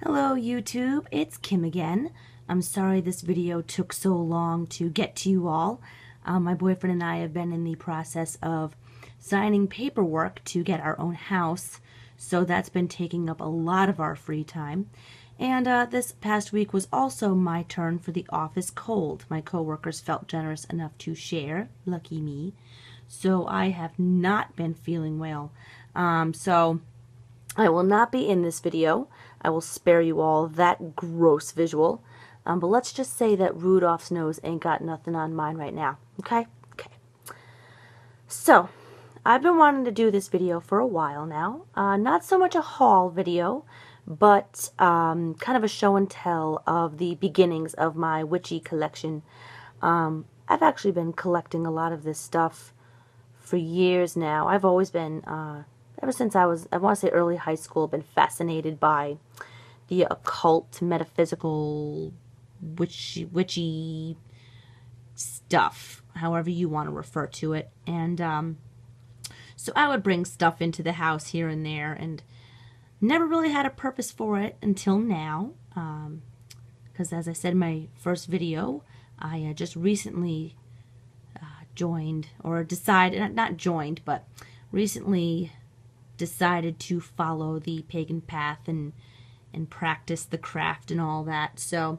Hello YouTube, it's Kim again. I'm sorry this video took so long to get to you all. My boyfriend and I have been in the process of signing paperwork to get our own house, so that's been taking up a lot of our free time. And this past week was also my turn for the office cold. My coworkers felt generous enough to share, lucky me, so I have not been feeling well. So I will not be in this video. I will spare you all that gross visual. But let's just say that Rudolph's nose ain't got nothing on mine right now. Okay? Okay. So, I've been wanting to do this video for a while now. Not so much a haul video, but kind of a show and tell of the beginnings of my Witchy collection. I've actually been collecting a lot of this stuff for years now. I've always been ever since I want to say early high school, been fascinated by the occult, metaphysical, witchy stuff, however you want to refer to it. And so I would bring stuff into the house here and there, and never really had a purpose for it until now. Because as I said in my first video, I just recently joined, or decided, not joined, but recently decided to follow the pagan path and practice the craft and all that. So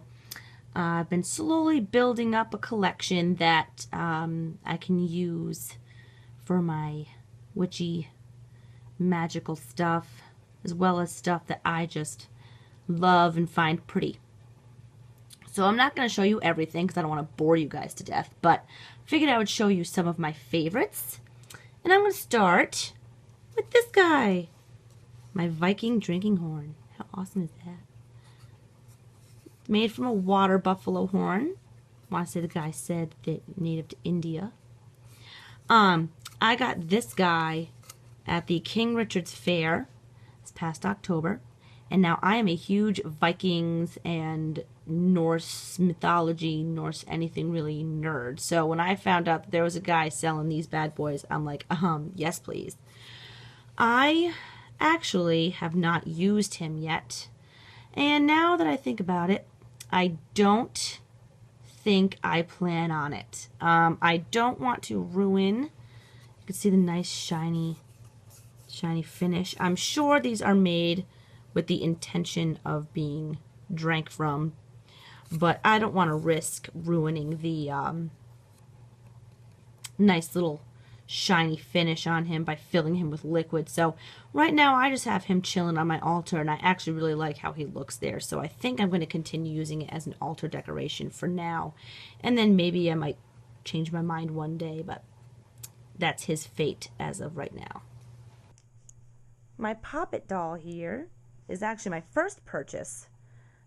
I've been slowly building up a collection that I can use for my witchy magical stuff, as well as stuff that I just love and find pretty. So I'm not going to show you everything because I don't want to bore you guys to death, but figured I would show you some of my favorites. And I'm going to start with this guy, my Viking drinking horn. How awesome is that? It's made from a water buffalo horn. I want to say the guy said that native to India. I got this guy at the King Richard's Fair this past October, and now I am a huge Vikings and Norse mythology, Norse anything really nerd. So when I found out that there was a guy selling these bad boys, I'm like, yes please. I actually have not used him yet, and now that I think about it, I don't think I plan on it. I don't want to ruin, you can see the nice shiny finish. I'm sure these are made with the intention of being drank from, but I don't want to risk ruining the nice little shiny finish on him by filling him with liquid. So right now I just have him chilling on my altar, and I actually really like how he looks there. So I think I'm going to continue using it as an altar decoration for now, and then maybe I might change my mind one day, but that's his fate as of right now. My Poppet doll here is actually my first purchase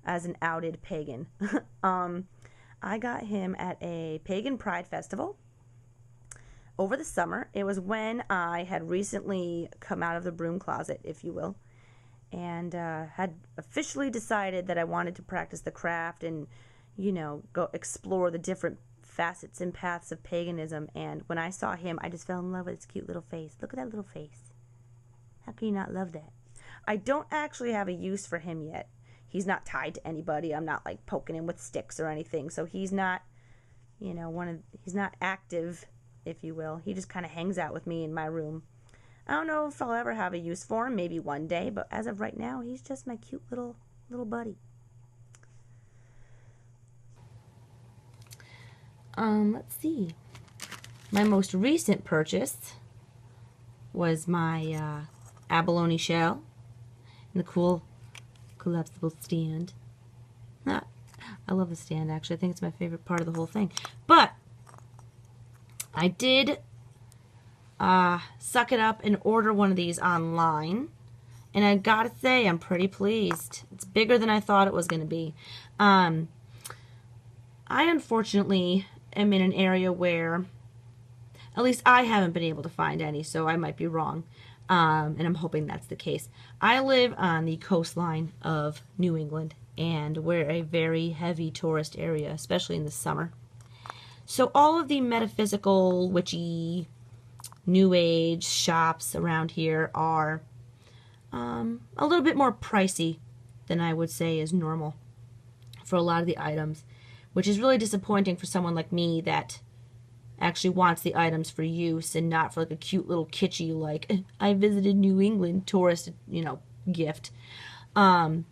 as an outed pagan. I got him at a pagan pride festival over the summer. It was when I had recently come out of the broom closet, if you will, and had officially decided that I wanted to practice the craft and, you know, go explore the different facets and paths of paganism. And when I saw him, I just fell in love with his cute little face. Look at that little face. How can you not love that? I don't actually have a use for him yet. He's not tied to anybody. I'm not like poking him with sticks or anything. So he's not, you know, he's not active, if you will. He just kind of hangs out with me in my room. I don't know if I'll ever have a use for him, maybe one day, but as of right now, he's just my cute little buddy. Let's see. My most recent purchase was my abalone shell and the cool collapsible stand. I love the stand, actually. I think it's my favorite part of the whole thing. But I did suck it up and order one of these online, and I gotta say I'm pretty pleased. It's bigger than I thought it was going to be. I unfortunately am in an area where, at least I haven't been able to find any, so I might be wrong, and I'm hoping that's the case. I live on the coastline of New England, and we're a very heavy tourist area, especially in the summer. So all of the metaphysical, witchy, new age shops around here are a little bit more pricey than I would say is normal for a lot of the items, which is really disappointing for someone like me that actually wants the items for use and not for like a cute little kitschy, like, I visited New England tourist, gift. But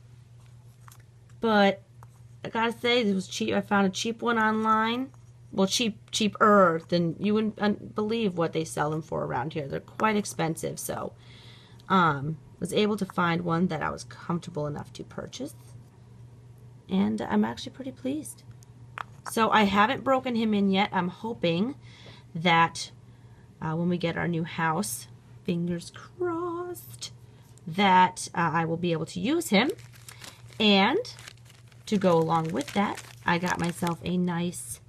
I gotta say, this was cheap. I found a cheap one online. Well, cheaper than you wouldn't believe what they sell them for around here. They're quite expensive, so was able to find one that I was comfortable enough to purchase, and I'm actually pretty pleased. So I haven't broken him in yet. I'm hoping that when we get our new house, fingers crossed, that I will be able to use him. And to go along with that, I got myself a nice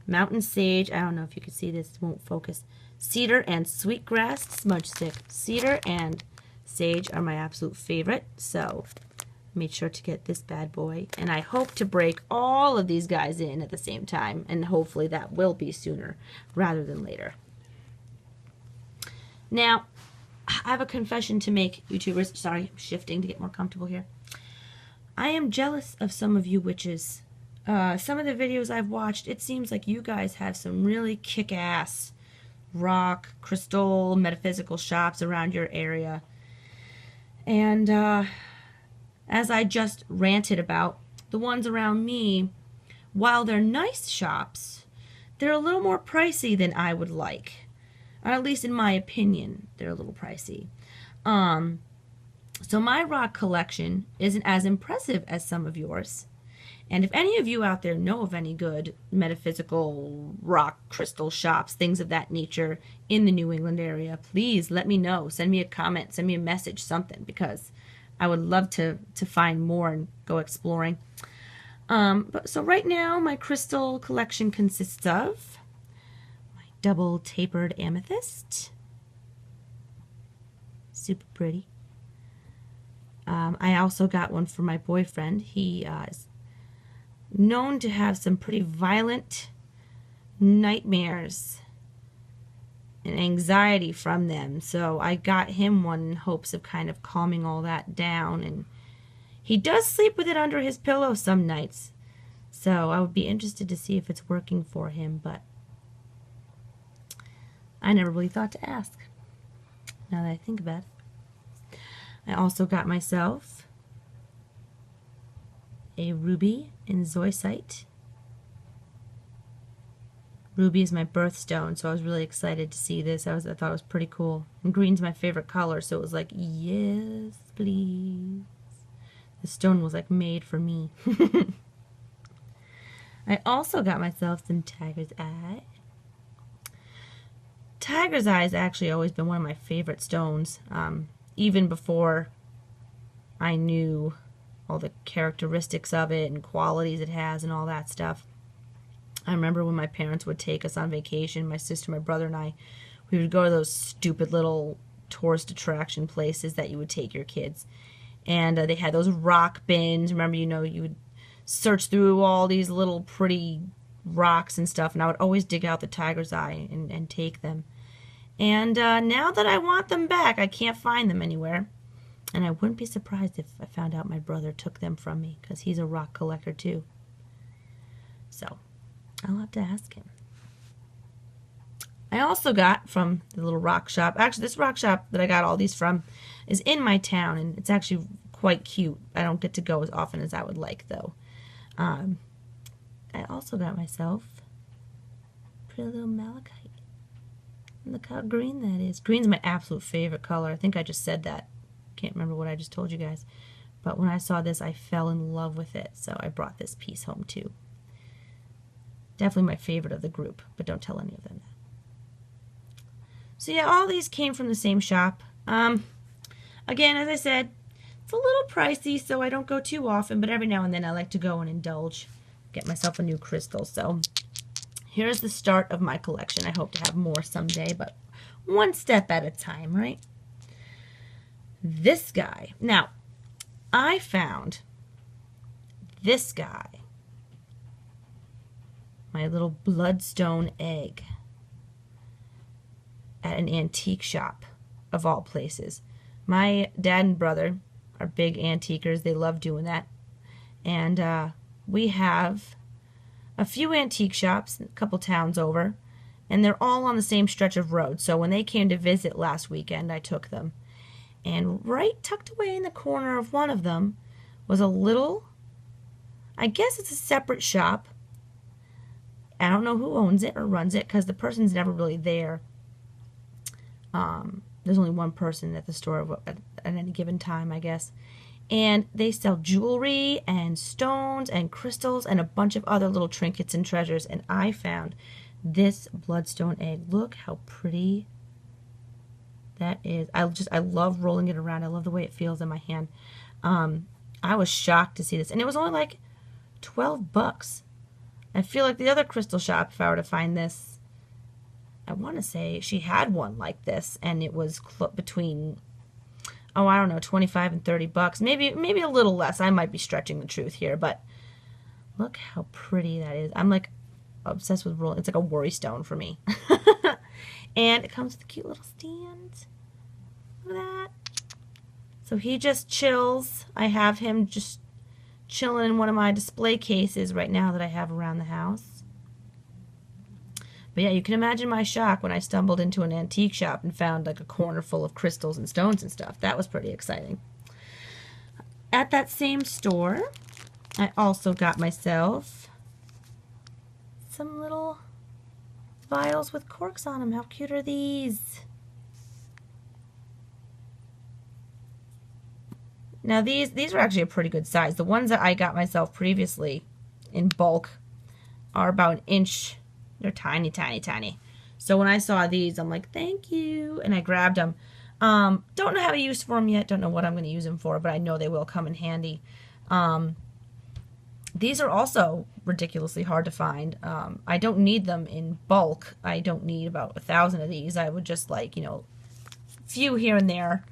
mountain sage. I don't know if you can see this, it won't focus. Cedar and sweetgrass smudge stick. Cedar and sage are my absolute favorite, so made sure to get this bad boy. And I hope to break all of these guys in at the same time, and hopefully that will be sooner rather than later. Now, I have a confession to make, YouTubers. Sorry, I'm shifting to get more comfortable here. I am jealous of some of you witches. Some of the videos I've watched, it seems like you guys have some really kick-ass rock, crystal, metaphysical shops around your area. And as I just ranted about, the ones around me, while they're nice shops, they're a little more pricey than I would like. Or at least in my opinion, they're a little pricey. So my rock collection isn't as impressive as some of yours. And if any of you out there know of any good metaphysical rock crystal shops, things of that nature in the New England area, please let me know. Send me a comment, send me a message, something, because I would love to find more and go exploring. So right now my crystal collection consists of my double tapered amethyst. Super pretty. I also got one for my boyfriend. He is known to have some pretty violent nightmares and anxiety from them. So I got him one in hopes of kind of calming all that down. And he does sleep with it under his pillow some nights. So I would be interested to see if it's working for him, but I never really thought to ask, now that I think about it. I also got myself a ruby in zoisite. Ruby is my birthstone, so I was really excited to see this. I thought it was pretty cool. And green's my favorite color, so it was like, yes, please. The stone was like made for me. I also got myself some tiger's eye. Tiger's eye has actually always been one of my favorite stones. Even before I knew all the characteristics of it and qualities it has and all that stuff. I remember when my parents would take us on vacation, my sister, my brother, and I, we would go to those stupid little tourist attraction places that you would take your kids. And they had those rock bins. Remember, you would search through all these little pretty rocks and stuff, and I would always dig out the tiger's eye and take them. And now that I want them back, I can't find them anywhere. And I wouldn't be surprised if I found out my brother took them from me, because he's a rock collector too. So I'll have to ask him. I also got from the little rock shop, actually this rock shop that I got all these from is in my town, and it's actually quite cute. I don't get to go as often as I would like, though. I also got myself a pretty little malachite. Look how green that is. Green's my absolute favorite color. I think I just said that. Can't remember what I just told you guys. But when I saw this, I fell in love with it. So I brought this piece home too. Definitely my favorite of the group, but don't tell any of them that. So yeah, all these came from the same shop. Again, as I said, it's a little pricey, so I don't go too often, but every now and then I like to go and indulge, get myself a new crystal. So here's the start of my collection. I hope to have more someday, but one step at a time, right? This guy. Now, I found this guy, my little bloodstone egg, at an antique shop, of all places. My dad and brother are big antiquers. They love doing that. And we have a few antique shops, a couple towns over, and they're all on the same stretch of road. So when they came to visit last weekend, I took them. And right tucked away in the corner of one of them was a little, I guess it's a separate shop. I don't know who owns it or runs it because the person's never really there. There's only one person at the store at any given time, I guess. And they sell jewelry and stones and crystals and a bunch of other little trinkets and treasures. And I found this bloodstone egg. Look how pretty that is. I love rolling it around. I love the way it feels in my hand. I was shocked to see this. And it was only like 12 bucks. I feel like the other crystal shop, if I were to find this, I want to say she had one like this, and it was between, oh, I don't know, 25 and 30 bucks. Maybe a little less. I might be stretching the truth here, but look how pretty that is. I'm like obsessed with rolling. It's like a worry stone for me. And it comes with a cute little stand. Look at that. So he just chills. I have him just chilling in one of my display cases right now that I have around the house. But yeah, you can imagine my shock when I stumbled into an antique shop and found like a corner full of crystals and stones and stuff. That was pretty exciting. At that same store, I also got myself some little vials with corks on them. How cute are these? Now these are actually a pretty good size. The ones that I got myself previously in bulk are about an inch. They're tiny, tiny, tiny. So when I saw these, I'm like, thank you. And I grabbed them. Don't know how to use for them yet. Don't know what I'm going to use them for, but I know they will come in handy. These are also ridiculously hard to find. I don't need them in bulk. I don't need about 1,000 of these. I would just like, a few here and there.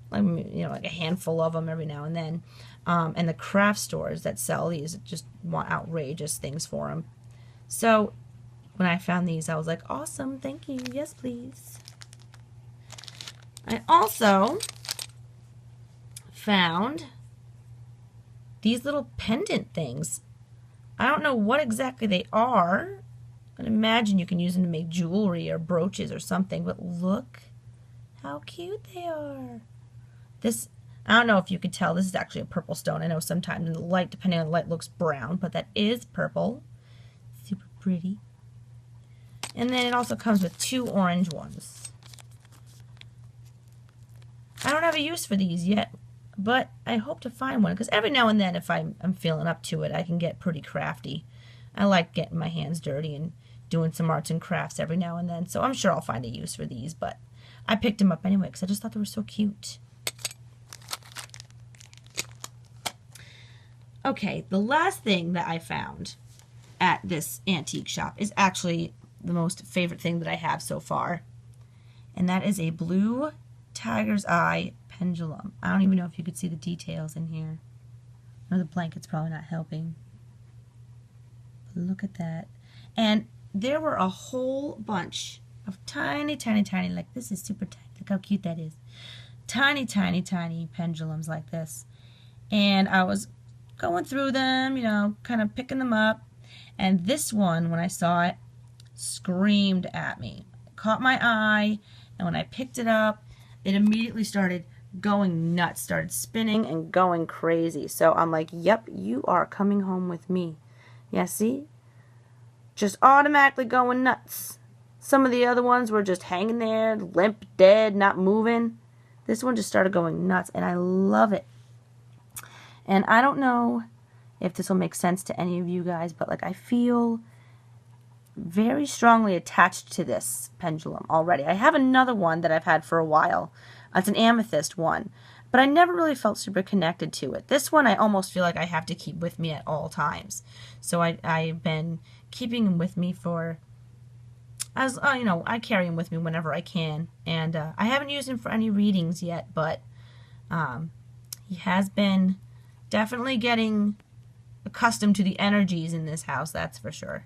Like a handful of them every now and then. And the craft stores that sell these just want outrageous things for them. So when I found these, I was like, awesome, thank you, yes please. I also found these little pendant things. I don't know what exactly they are. I imagine you can use them to make jewelry or brooches or something, but look how cute they are. This, I don't know if you could tell, this is actually a purple stone. I know sometimes in the light, depending on the light, looks brown, but that is purple. Super pretty. And then it also comes with 2 orange ones. I don't have a use for these yet, but I hope to find one, because every now and then if I'm feeling up to it, I can get pretty crafty. I like getting my hands dirty and doing some arts and crafts every now and then, so I'm sure I'll find a use for these, but I picked them up anyway because I just thought they were so cute. Okay, the last thing that I found at this antique shop is actually the most favorite thing that I have so far. And that is a blue tiger's eye pendulum. I don't even know if you could see the details in here. No, the blanket's probably not helping. But look at that. And there were a whole bunch of tiny, tiny, tiny, like this is super tiny. Look how cute that is. Tiny, tiny, tiny pendulums like this. And I was going through them, kind of picking them up. And this one, when I saw it, screamed at me. It caught my eye, and when I picked it up, it immediately started going nuts, started spinning and going crazy. So I'm like, yep, you are coming home with me. Yeah, see? Just automatically going nuts. Some of the other ones were just hanging there, limp, dead, not moving. This one just started going nuts, and I love it. And I don't know if this will make sense to any of you guys, but like I feel very strongly attached to this pendulum already. I have another one that I've had for a while. It's an amethyst one, but I never really felt super connected to it. This one I almost feel like I have to keep with me at all times. So I've been keeping him with me for, I carry him with me whenever I can. And I haven't used him for any readings yet, but he has been definitely getting accustomed to the energies in this house, that's for sure.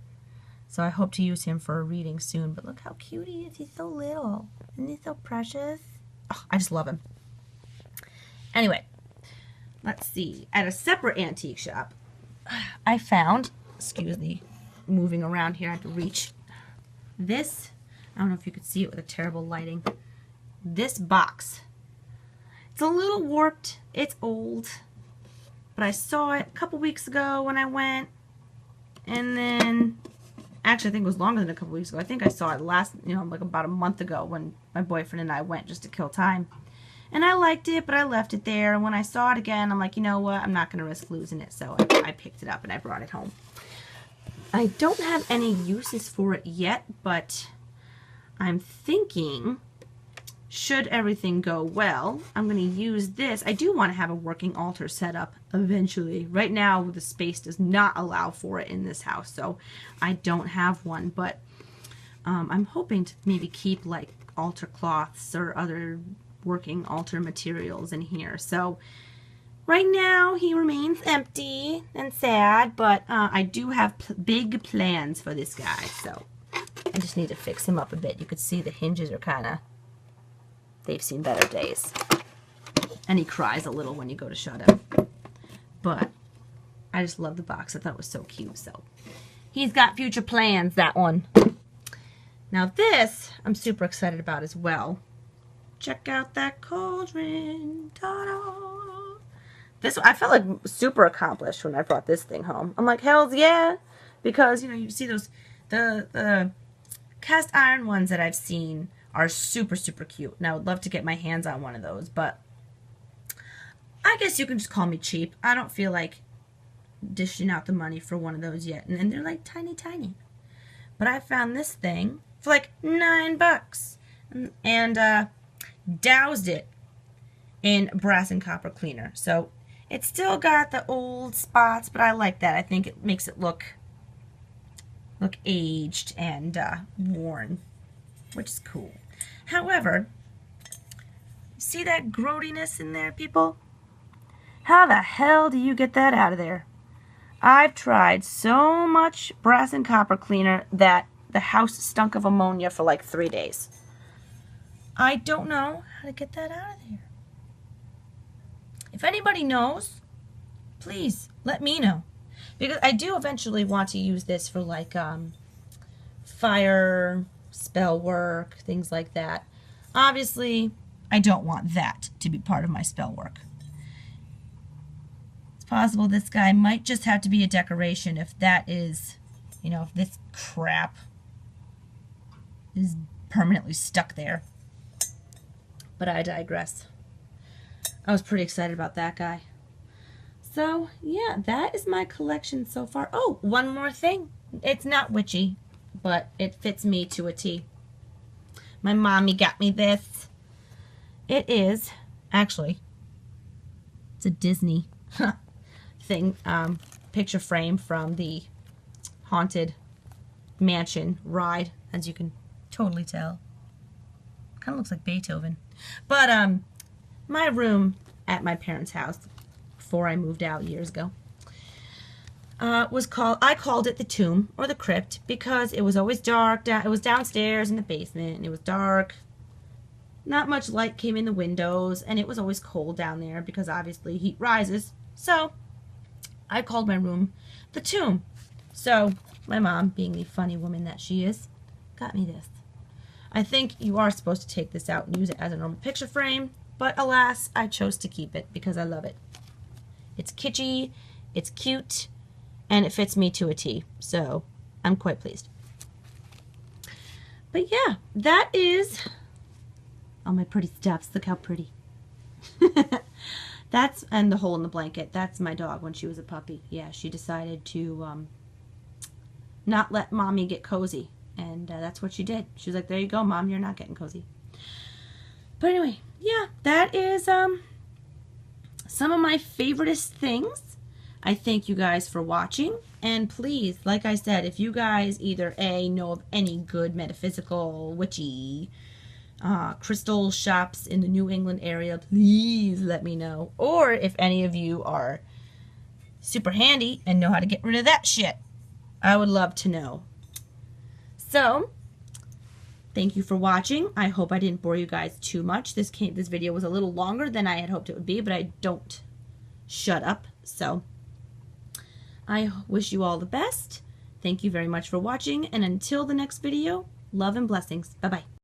So I hope to use him for a reading soon. But look how cute he is. He's so little. Isn't he so precious? Oh, I just love him. Anyway, let's see, at a separate antique shop, I found, excuse me, moving around here, I have to reach this. I don't know if you could see it with a terrible lighting. This box. It's a little warped. It's old. But I saw it a couple weeks ago when I went. And then, actually I think it was longer than a couple weeks ago. I think I saw it last, like about a month ago when my boyfriend and I went just to kill time. And I liked it, but I left it there. And when I saw it again, I'm like, you know what? I'm not going to risk losing it. So I picked it up and I brought it home. I don't have any uses for it yet, but I'm thinking, should everything go well, I'm going to use this. I do want to have a working altar set up eventually. Right now, the space does not allow for it in this house, so I don't have one. But I'm hoping to maybe keep like altar cloths or other working altar materials in here. So right now, he remains empty and sad, but I do have big plans for this guy, so I just need to fix him up a bit. You could see the hinges are kind of, they've seen better days. And he cries a little when you go to shut him. But I just love the box. I thought it was so cute. So he's got future plans, that one. Now this, I'm super excited about as well. Check out that cauldron. Ta-da! This, I felt like super accomplished when I brought this thing home. I'm like, hells yeah. Because, you see those, the cast iron ones that I've seen are super, super cute. And I would love to get my hands on one of those. But I guess you can just call me cheap. I don't feel like dishing out the money for one of those yet. And they're like tiny, tiny. But I found this thing for like $9. And doused it in brass and copper cleaner. So it's still got the old spots, but I like that. I think it makes it look aged and worn, which is cool. However, see that growtiness in there, people? How the hell do you get that out of there? I've tried so much brass and copper cleaner that the house stunk of ammonia for like 3 days. I don't know how to get that out of there. If anybody knows, please let me know. Because I do eventually want to use this for like fire, spell work, things like that. Obviously, I don't want that to be part of my spell work. It's possible this guy might just have to be a decoration if that is, if this crap is permanently stuck there. But I digress. I was pretty excited about that guy. So, yeah, that is my collection so far. Oh, one more thing. It's not witchy, but it fits me to a T. My mommy got me this. It is, actually, it's a Disney thing, picture frame from the Haunted Mansion ride, as you can totally tell. Kind of looks like Beethoven. But my room at my parents' house, before I moved out years ago, I called it the tomb or the crypt because it was always dark. It was downstairs in the basement and it was dark. Not much light came in the windows and it was always cold down there because obviously heat rises. So I called my room the tomb. So my mom, being the funny woman that she is, got me this. I think you are supposed to take this out and use it as a normal picture frame, but alas, I chose to keep it because I love it. It's kitschy, it's cute, and it fits me to a T, so I'm quite pleased. But yeah, that is all my pretty stuffs. Look how pretty. And the hole in the blanket. That's my dog when she was a puppy. Yeah, she decided to not let mommy get cozy. And that's what she did. She was like, there you go, Mom, you're not getting cozy. But anyway, yeah, that is some of my favoriteest things. I thank you guys for watching. And please, like I said, if you guys either A, know of any good metaphysical, witchy, crystal shops in the New England area, please let me know. Or if any of you are super handy and know how to get rid of that shit, I would love to know. So, thank you for watching. I hope I didn't bore you guys too much. This video was a little longer than I had hoped it would be, but I don't shut up. So I wish you all the best. Thank you very much for watching, and until the next video, love and blessings. Bye-bye.